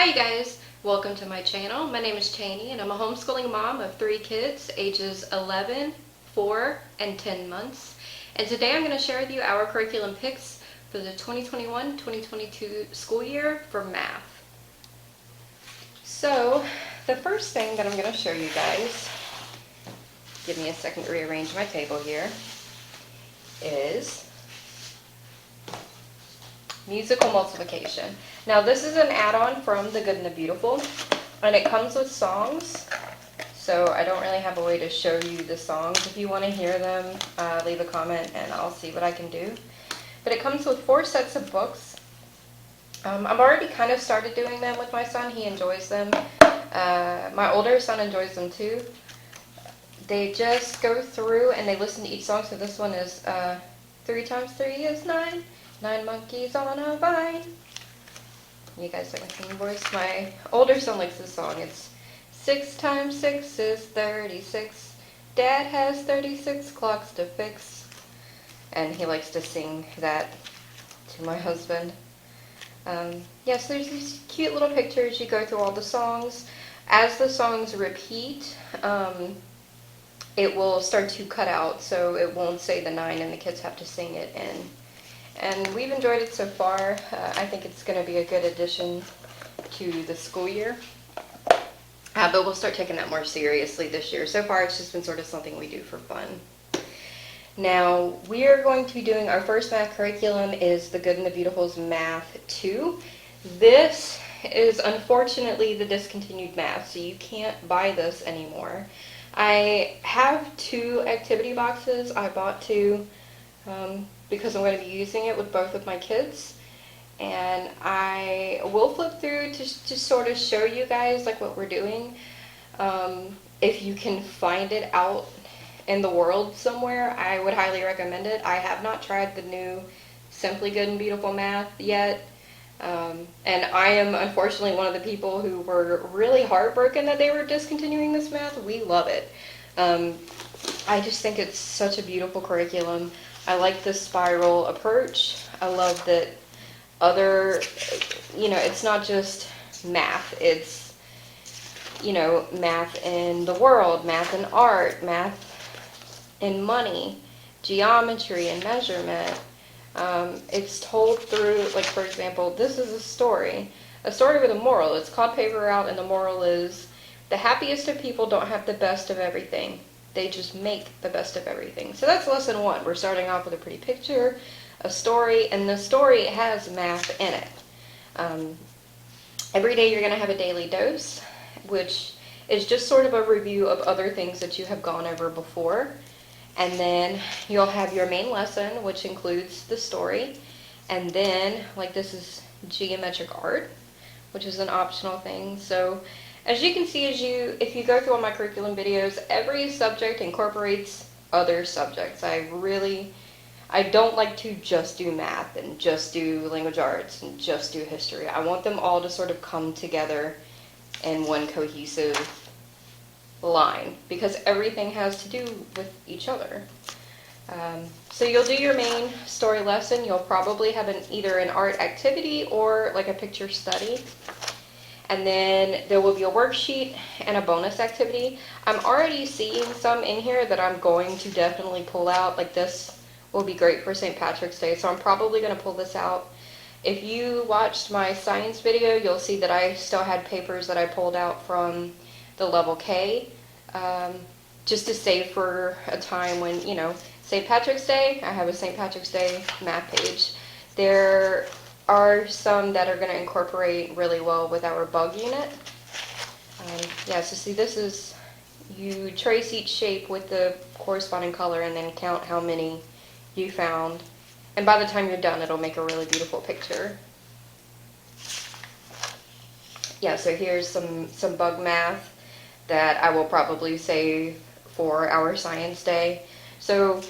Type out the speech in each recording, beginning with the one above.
Hi you guys, welcome to my channel. My name is Cheney and I'm a homeschooling mom of 3 kids ages 11, 4, and 10 months. And today I'm going to share with you our curriculum picks for the 2021-2022 school year for math. So the first thing that I'm going to show you guys, give me a second to rearrange my table here, is musical multiplication. Now this is an add-on from The Good and the Beautiful, and it comes with songs, so I don't really have a way to show you the songs. If you want to hear them, leave a comment and I'll see what I can do. But it comes with 4 sets of books. I've already kind of started doing them with my son. He enjoys them. My older son enjoys them too. They just go through and they listen to each song. So this one is 3 times 3 is 9. 9 monkeys on a vine. You guys like my singing voice? My older son likes this song. It's 6 times 6 is 36. Dad has 36 clocks to fix. And he likes to sing that to my husband. Yes, there's these cute little pictures. You go through all the songs. As the songs repeat, it will start to cut out, so it won't say the 9 and the kids have to sing it in. And we've enjoyed it so far. I think it's going to be a good addition to the school year. But we'll start taking that more seriously this year. So far it's just been sort of something we do for fun. Now we are going to be doing our first math curriculum is The Good and the Beautiful's Math 2. This is unfortunately the discontinued math, so you can't buy this anymore. I have 2 activity boxes. I bought 2 because I'm going to be using it with both of my kids, and I will flip through to just sort of show you guys like what we're doing. If you can find it out in the world somewhere, I would highly recommend it. I have not tried the new Simply Good and Beautiful Math yet, and I am unfortunately one of the people who were really heartbroken that they were discontinuing this math. We love it. I just think it's such a beautiful curriculum. I like the spiral approach. I love that it's not just math. It's, math in the world, math in art, math in money, geometry and measurement. It's told through, like for example, this is a story with a moral. It's called Paper Out, and the moral is, the happiest of people don't have the best of everything. They just make the best of everything. So that's lesson 1. We're starting off with a pretty picture, a story, and the story has math in it. Every day you're going to have a daily dose, which is just sort of a review of other things that you have gone over before. And then you'll have your main lesson, which includes the story. And then, like this is geometric art, which is an optional thing. So as you can see, if you go through all my curriculum videos, every subject incorporates other subjects. I don't like to just do math and just do language arts and just do history. I want them all to sort of come together in one cohesive line, because everything has to do with each other. So you'll do your main story lesson. You'll probably have either an art activity or like a picture study. And then there will be a worksheet and a bonus activity. I'm already seeing some in here that I'm going to definitely pull out. Like this will be great for St. Patrick's Day, so I'm probably going to pull this out. If you watched my science video, you'll see that I still had papers that I pulled out from the level K, just to save for a time when, St. Patrick's Day, I have a St. Patrick's Day math page. There are some that are going to incorporate really well with our bug unit. So see, this is, you trace each shape with the corresponding color and then count how many you found. And by the time you're done, it'll make a really beautiful picture. Yeah, so here's some bug math that I will probably save for our science day. So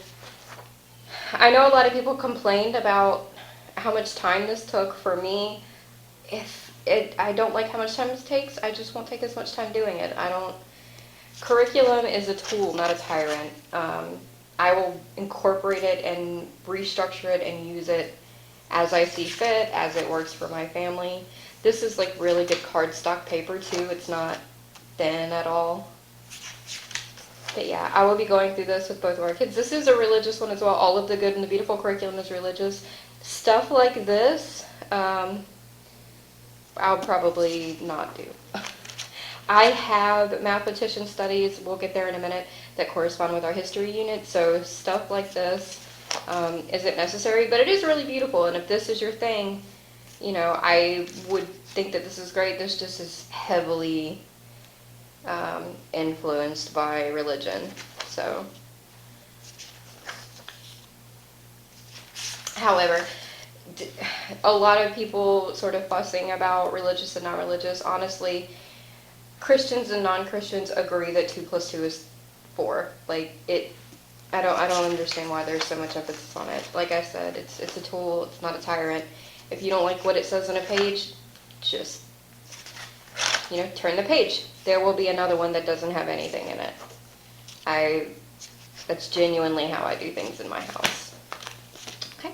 I know a lot of people complained about how much time this took. For me, I don't like how much time this takes. I just won't take as much time doing it. Curriculum is a tool, not a tyrant. I will incorporate it and restructure it and use it as I see fit, as it works for my family. This is like really good cardstock paper too. It's not thin at all. But yeah, I will be going through this with both of our kids. This is a religious one as well. All of the Good and the Beautiful curriculum is religious. Stuff like this, I'll probably not do. I have mathematician studies, we'll get there in a minute, that correspond with our history unit. So stuff like this isn't necessary, but it is really beautiful. And if this is your thing, you know, I would think that this is great. This just is heavily influenced by religion. So, however, a lot of people sort of fussing about religious and not religious. Honestly, Christians and non-Christians agree that 2 + 2 is 4. Like, I don't understand why there's so much emphasis on it. Like I said, it's a tool, it's not a tyrant. If you don't like what it says on a page, just, you know, turn the page. There will be another one that doesn't have anything in it. That's genuinely how I do things in my house. Okay,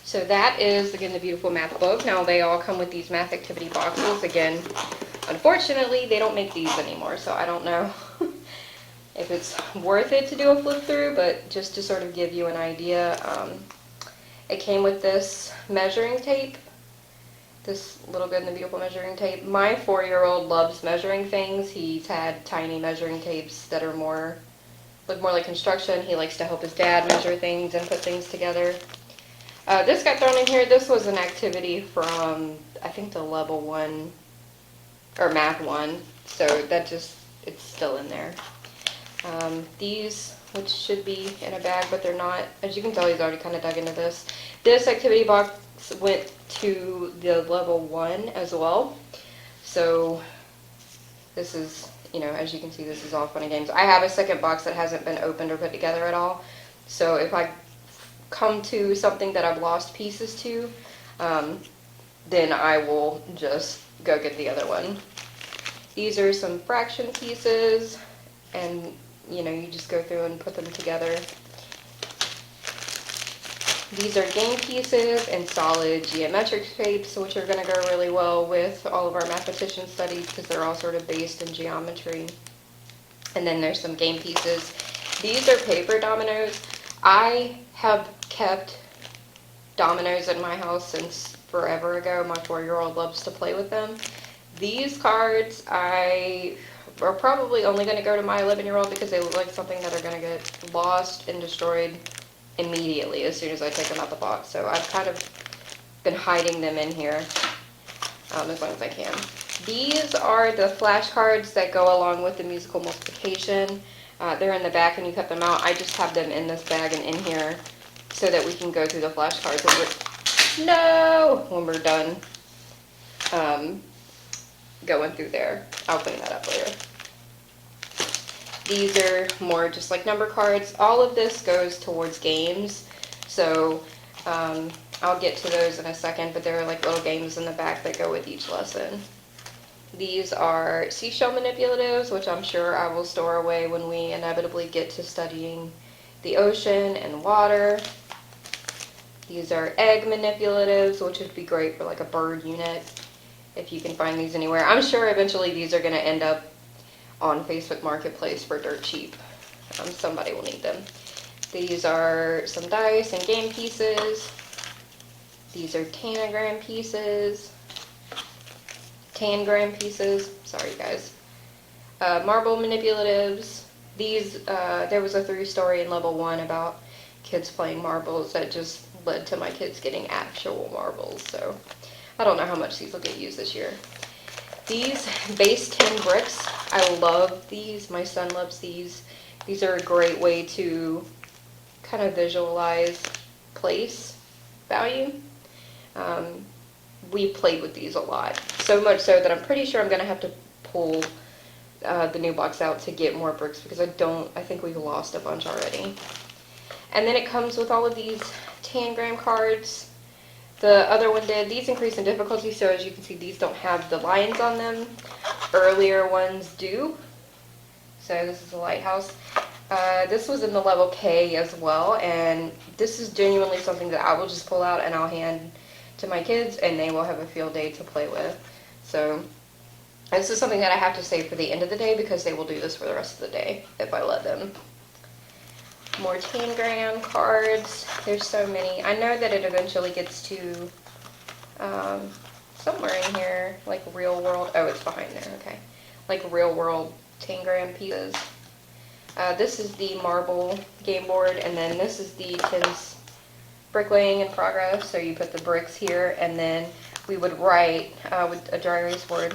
so that is, again, the beautiful math book. Now, they all come with these math activity boxes. Again, unfortunately, they don't make these anymore, so I don't know if it's worth it to do a flip through, but just to sort of give you an idea, it came with this measuring tape, this little Good and the Beautiful measuring tape. My 4-year-old loves measuring things. He's had tiny measuring tapes that are look more like construction. He likes to help his dad measure things and put things together. This got thrown in here. This was an activity from, I think, the level 1, or math 1, so that just, it's still in there. These, which should be in a bag, but they're not. As you can tell, he's already kind of dug into this. This activity box went to the level 1 as well. So this is, you know, as you can see, this is all fun and games. I have a second box that hasn't been opened or put together at all. So if I come to something that I've lost pieces to, then I will just go get the other one. These are some fraction pieces, and you know, you just go through and put them together. These are game pieces and solid geometric shapes, which are going to go really well with all of our mathematician studies because they're all sort of based in geometry. And then there's some game pieces. These are paper dominoes. I have kept dominoes in my house since forever ago. My 4-year-old loves to play with them. These cards, I are probably only going to go to my 11-year-old because they look like something that are going to get lost and destroyed immediately as soon as I take them out the box. So I've kind of been hiding them in here as long as I can. These are the flashcards that go along with the musical multiplication. They're in the back and you cut them out. I just have them in this bag and in here so that we can go through the flashcards when we're done going through there. I'll clean that up later. These are more just like number cards. All of this goes towards games, so I'll get to those in a second, but there are like little games in the back that go with each lesson. These are seashell manipulatives, which I'm sure I will store away when we inevitably get to studying the ocean and water. These are egg manipulatives, which would be great for like a bird unit, if you can find these anywhere. I'm sure eventually these are going to end up on Facebook Marketplace for dirt cheap. Somebody will need them. These are some dice and game pieces. These are Tangram pieces. Sorry, guys. Marble manipulatives. These, there was a 3-story in level 1 about kids playing marbles that just led to my kids getting actual marbles. So I don't know how much these will get used this year. These base 10 bricks, I love these. My son loves these. These are a great way to kind of visualize place value. We played with these a lot. So much so that I'm pretty sure I'm going to have to pull the new box out to get more bricks because I think we've lost a bunch already. And then it comes with all of these Tangram cards. The other one did. These increase in difficulty, so as you can see, these don't have the lines on them. Earlier ones do. So this is a lighthouse. This was in the level K as well, and this is genuinely something that I will just pull out and I'll hand to my kids, and they will have a field day to play with. So this is something that I have to save for the end of the day because they will do this for the rest of the day if I let them. More Tangram cards. There's so many. I know that it eventually gets to somewhere in here, like real world. Oh, it's behind there. Okay. Like real world Tangram pieces. This is the marble game board, and then this is the tins bricklaying in progress. So you put the bricks here, and then we would write with a dry erase board.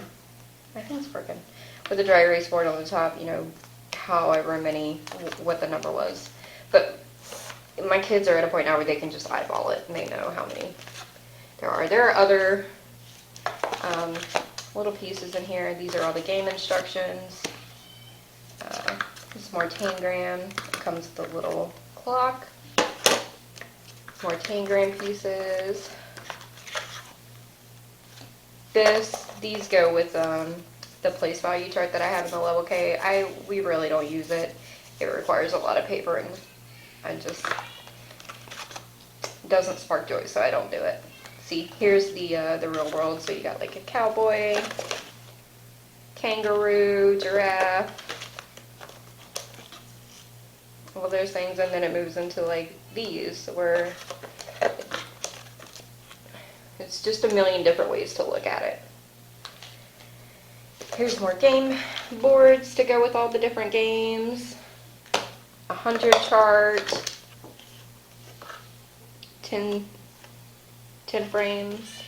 I think it's working. With a dry erase board on the top, you know, however many, what the number was. But my kids are at a point now where they can just eyeball it, and they know how many there are. There are other little pieces in here. These are all the game instructions. There's more Tangram. It comes with a little clock. More Tangram pieces. These go with the place value chart that I have in the level K. We really don't use it. It requires a lot of paper, and doesn't spark joy, so I don't do it. See, here's the real world. So you got like a cowboy, kangaroo, giraffe, all those things, and then it moves into like these, where it's just a million different ways to look at it. Here's more game boards to go with all the different games. 100 chart, 10 frames.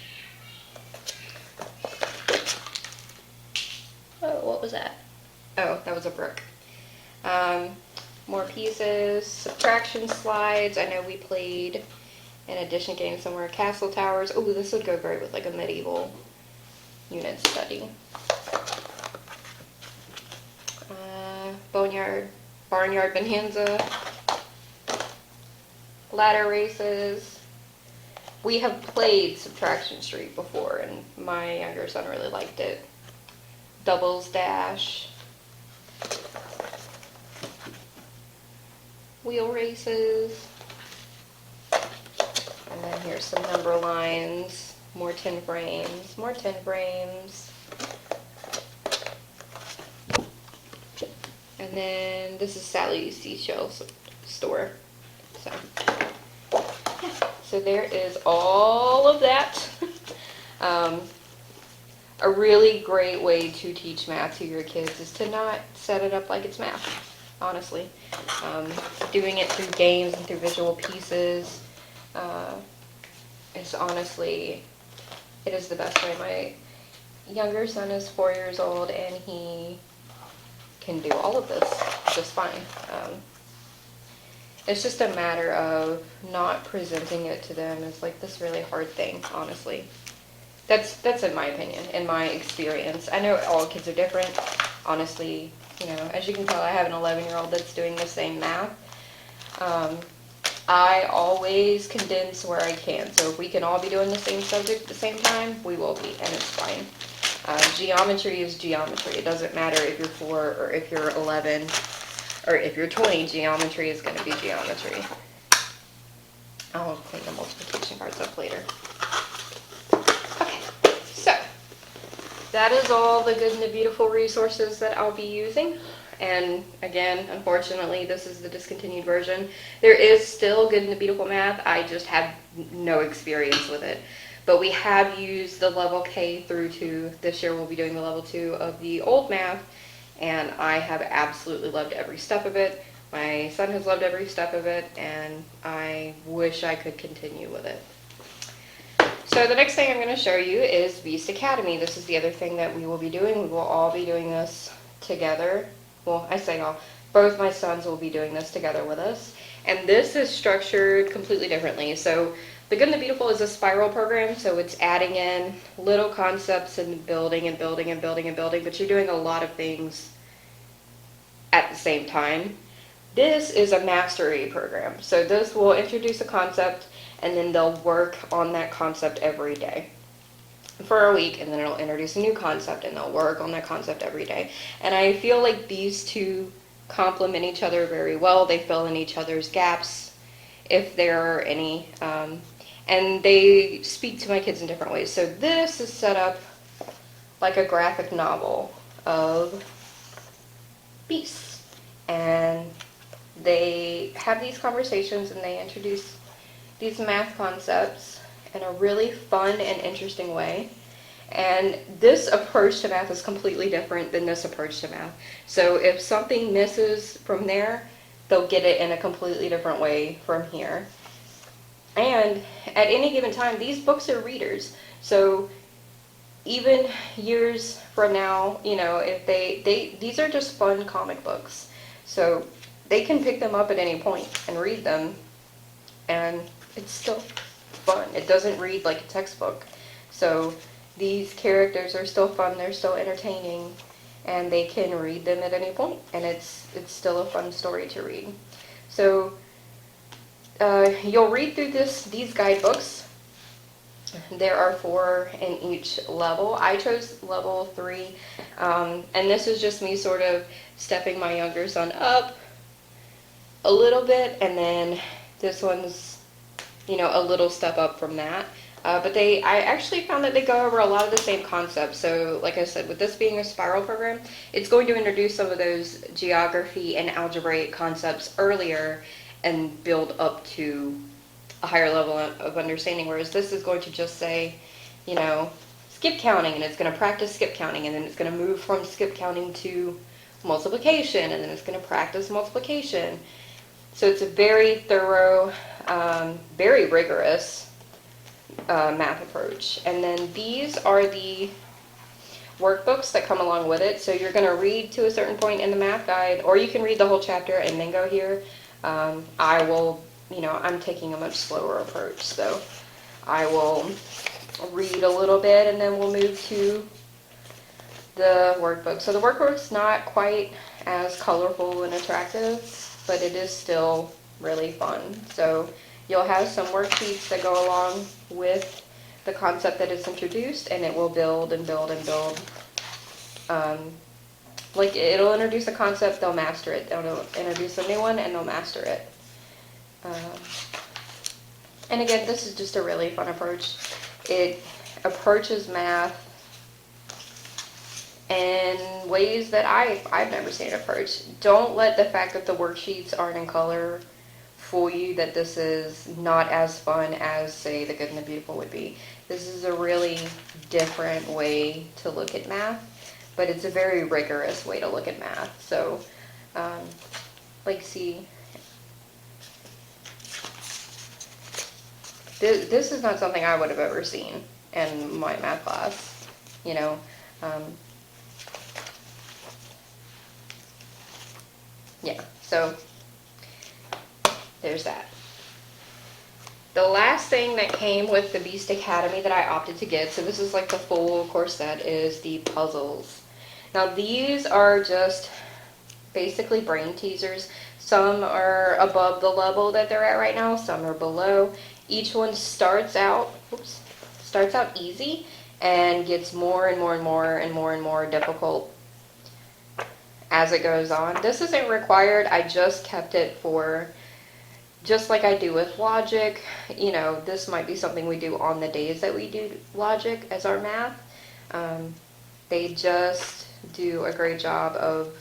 Oh, what was that? Oh, that was a brick. More pieces, subtraction slides. I know we played an addition game somewhere, Castle Towers. Oh, this would go great with like a medieval unit study. Barnyard Bonanza, ladder races. We have played Subtraction Street before, and my younger son really liked it. Doubles Dash, wheel races, and then here's some number lines, more 10 frames, more 10 frames. And then this is Sally's Seashell store. So, yeah. So there is all of that. A really great way to teach math to your kids is to not set it up like it's math, honestly. Doing it through games and through visual pieces is honestly, it is the best way. My younger son is 4 years old, and he can do all of this just fine. It's just a matter of not presenting it to them as like this really hard thing, honestly. That's in my opinion, in my experience. I know all kids are different. Honestly, you know, as you can tell, I have an 11-year-old that's doing the same math. I always condense where I can. So if we can all be doing the same subject at the same time, we will be, and it's fine. Geometry is geometry. It doesn't matter if you're 4 or if you're 11 or if you're 20. Geometry is going to be geometry. I'll clean the multiplication cards up later. Okay, so that is all the good and the beautiful resources that I'll be using. And again, unfortunately, this is the discontinued version. There is still good and the beautiful math. I just have no experience with it. But we have used the level K through 2. This year we'll be doing the level 2 of the old math, and I have absolutely loved every step of it. My son has loved every step of it, and I wish I could continue with it. So the next thing I'm going to show you is Beast Academy. This is the other thing that we will be doing. We will all be doing this together. Well, I say all. Both my sons will be doing this together with us. And this is structured completely differently. So The Good and the Beautiful is a spiral program, so it's adding in little concepts and building and building and building and building, but you're doing a lot of things at the same time. This is a mastery program, so this will introduce a concept and then they'll work on that concept every day for a week, and then it'll introduce a new concept and they'll work on that concept every day. And I feel like these two complement each other very well. They fill in each other's gaps if there are any. and they speak to my kids in different ways. So this is set up like a graphic novel of beasts, and they have these conversations and they introduce these math concepts in a really fun and interesting way. And this approach to math is completely different than this approach to math. So if something misses from there, they'll get it in a completely different way from here. And at any given time, these books are readers. So even years from now, you know, if these are just fun comic books. So they can pick them up at any point and read them, and it's still fun. It doesn't read like a textbook. So these characters are still fun, they're still entertaining, and they can read them at any point, and it's still a fun story to read. So you'll read through these guidebooks. There are 4 in each level. I chose level 3, and this is just me sort of stepping my younger son up a little bit, and then this one's, you know, a little step up from that. But I actually found that they go over a lot of the same concepts. So like I said, with this being a spiral program, it's going to introduce some of those geography and algebraic concepts earlier and build up to a higher level of understanding, whereas this is going to just say, you know, skip counting, and it's going to practice skip counting, and then it's going to move from skip counting to multiplication, and then it's going to practice multiplication. So it's a very thorough, very rigorous math approach. And then these are the workbooks that come along with it. So you're going to read to a certain point in the math guide, or you can read the whole chapter and then go here. I will, you know, I'm taking a much slower approach, so I will read a little bit and then we'll move to the workbook. So the workbook's not quite as colorful and attractive, but it is still really fun. So you'll have some worksheets that go along with the concept that is introduced, and it will build and build and build. Like, it'll introduce a concept, they'll master it. They'll introduce a new one, and they'll master it. And again, this is just a really fun approach. It approaches math in ways that I've never seen it approached. Don't let the fact that the worksheets aren't in color fool you that this is not as fun as, say, The Good and the Beautiful would be. This is a really different way to look at math, but it's a very rigorous way to look at math. So, like, see, this is not something I would have ever seen in my math class, you know. Yeah, so there's that. The last thing that came with the Beast Academy that I opted to get, so this is like the full course set, is the puzzles. Now these are just basically brain teasers. Some are above the level that they're at right now, some are below. Each one starts out easy and gets more and more and more and more and more difficult as it goes on. This isn't required, I just kept it for, just like I do with logic, you know, this might be something we do on the days that we do logic as our math. They just do a great job of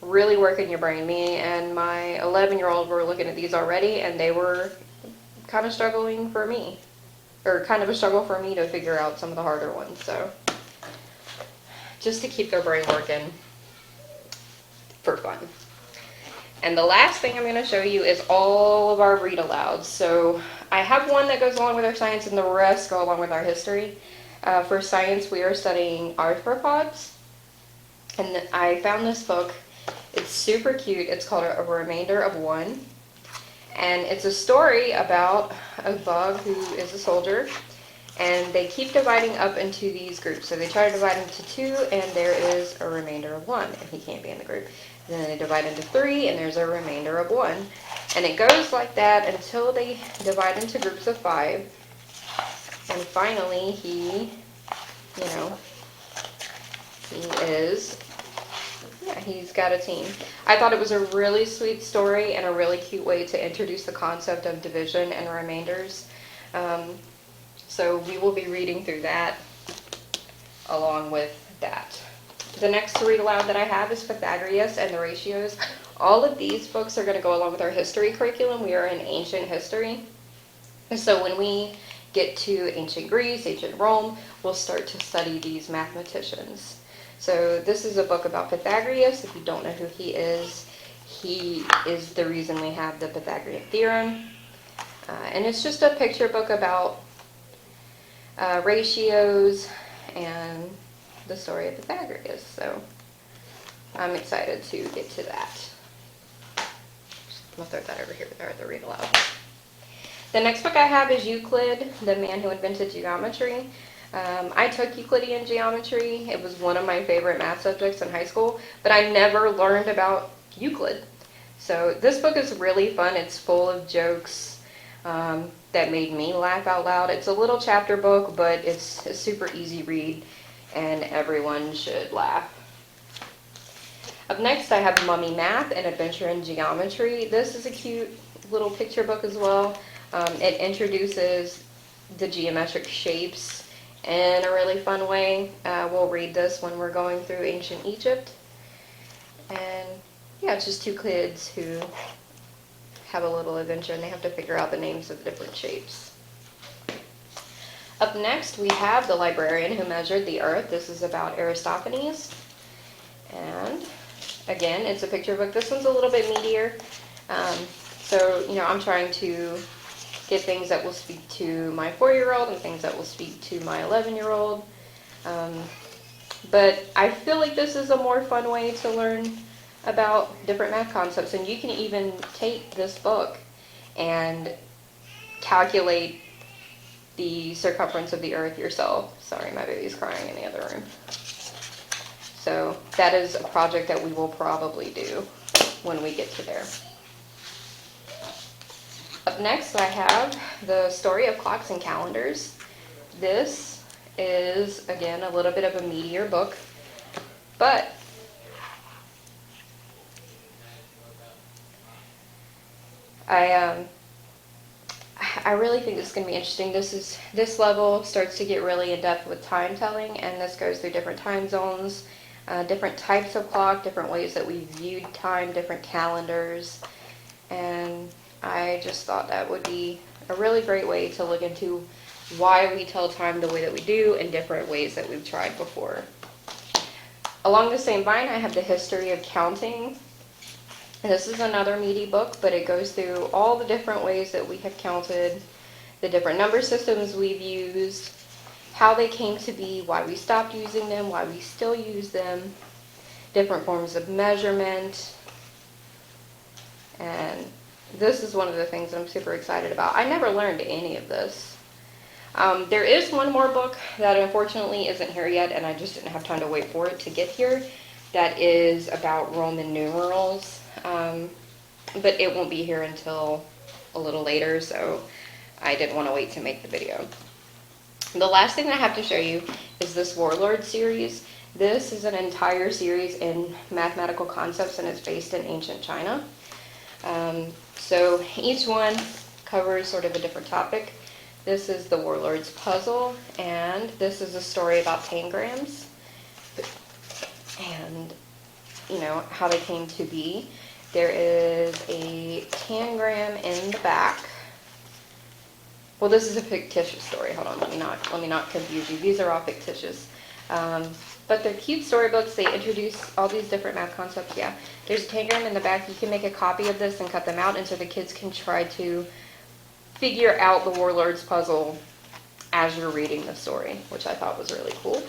really working your brain. Me and my 11-year-old were looking at these already, and they were kind of struggling for me, or kind of a struggle for me to figure out some of the harder ones. So just to keep their brain working for fun. And the last thing I'm going to show you is all of our read-alouds. So I have one that goes along with our science, and the rest go along with our history. For science, we are studying arthropods, and I found this book. It's super cute. It's called A Remainder of One, and it's a story about a bug who is a soldier, and they keep dividing up into these groups. So they try to divide into 2, and there is a remainder of 1, and he can't be in the group. And then they divide into 3, and there's a remainder of 1. And it goes like that until they divide into groups of 5. And finally, he, you know, he's got a team. I thought it was a really sweet story and a really cute way to introduce the concept of division and remainders. So we will be reading through that along with that. The next to read aloud that I have is Pythagoras and the ratios. All of these books are going to go along with our history curriculum. We are in ancient history. And so when we get to ancient Greece, ancient Rome, we'll start to study these mathematicians. So this is a book about Pythagoras. If you don't know who he is the reason we have the Pythagorean theorem. And it's just a picture book about ratios and the story of Pythagoras. So I'm excited to get to that. I'm going to throw that over here with the read aloud. The next book I have is Euclid, the man who invented geometry. I took Euclidean geometry. It was one of my favorite math subjects in high school, but I never learned about Euclid. So this book is really fun. It's full of jokes that made me laugh out loud. It's a little chapter book, but it's a super easy read, and everyone should laugh. Up next, I have Mummy Math, An Adventure in Geometry. This is a cute little picture book as well. It introduces the geometric shapes in a really fun way. We'll read this when we're going through ancient Egypt. And yeah, it's just two kids who have a little adventure and they have to figure out the names of the different shapes. Up next, we have The Librarian Who Measured the Earth. This is about Aristophanes. And again, it's a picture book. This one's a little bit meatier. So, I'm trying to get things that will speak to my 4-year-old and things that will speak to my 11-year-old. But I feel like this is a more fun way to learn about different math concepts. And you can even take this book and calculate the circumference of the earth yourself. Sorry, my baby's crying in the other room. So that is a project that we will probably do when we get to there. Up next, I have The Story of Clocks and Calendars. This is, again, a little bit of a meatier book, but I really think this is going to be interesting. This level starts to get really in depth with time telling, and this goes through different time zones, different types of clock, different ways that we viewed time, different calendars, and I just thought that would be a really great way to look into why we tell time the way that we do and different ways that we've tried before. Along the same line, I have The History of Counting. And this is another meaty book, but it goes through all the different ways that we have counted, the different number systems we've used, how they came to be, why we stopped using them, why we still use them, different forms of measurement. And this is one of the things that I'm super excited about. I never learned any of this. There is one more book that unfortunately isn't here yet, and I just didn't have time to wait for it to get here, that is about Roman numerals. But it won't be here until a little later, so I didn't want to wait to make the video. The last thing that I have to show you is this Warlord Series. This is an entire series in mathematical concepts, and it's based in ancient China. So each one covers sort of a different topic. This is the Warlord's Puzzle, and this is a story about tangrams and, how they came to be. There is a tangram in the back. Well, this is a fictitious story. Hold on, let me not confuse you. These are all fictitious. But they're cute storybooks. They introduce all these different math concepts. Yeah, there's a tangram in the back. You can make a copy of this and cut them out, and so the kids can try to figure out the Warlord's Puzzle as you're reading the story, which I thought was really cool.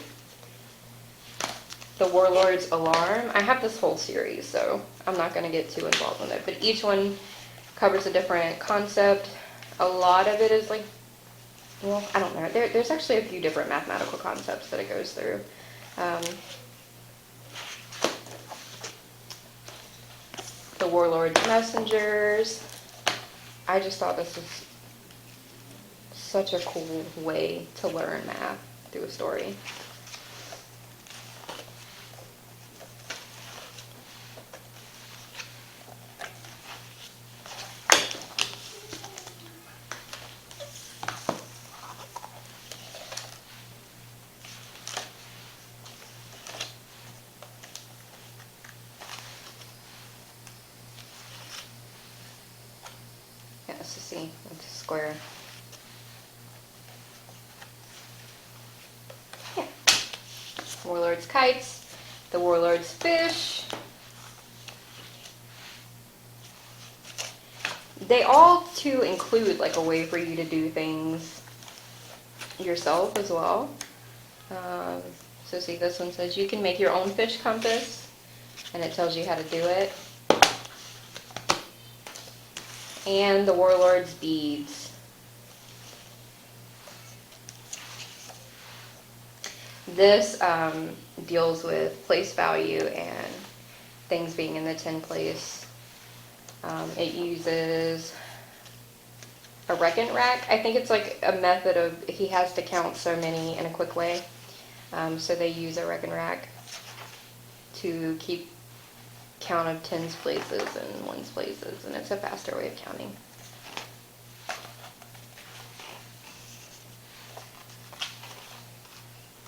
The Warlord's Alarm. I have this whole series, so I'm not going to get too involved in it, but each one covers a different concept. A lot of it is like, well, I don't know. There's actually a few different mathematical concepts that it goes through. The Warlord's Messengers. I just thought this was such a cool way to learn math through a story. to see. It's a square. Yeah. Warlord's kites, the Warlord's fish. They all too include like a way for you to do things yourself as well. So see, this one says you can make your own fish compass, and it tells you how to do it. And the Warlord's beads. This deals with place value and things being in the 10 place. It uses a reckon rack. I think it's like a method of, he has to count so many in a quick way. So they use a reckon rack to keep count of 10s places and 1s places, and it's a faster way of counting.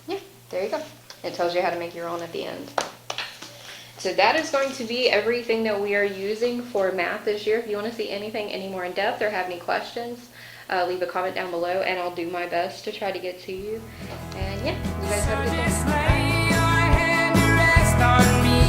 Yeah, there you go. It tells you how to make your own at the end. So that is going to be everything that we are using for math this year. If you want to see anything any more in depth or have any questions, leave a comment down below and I'll do my best to try to get to you. And yeah, you guys have a good day. Bye.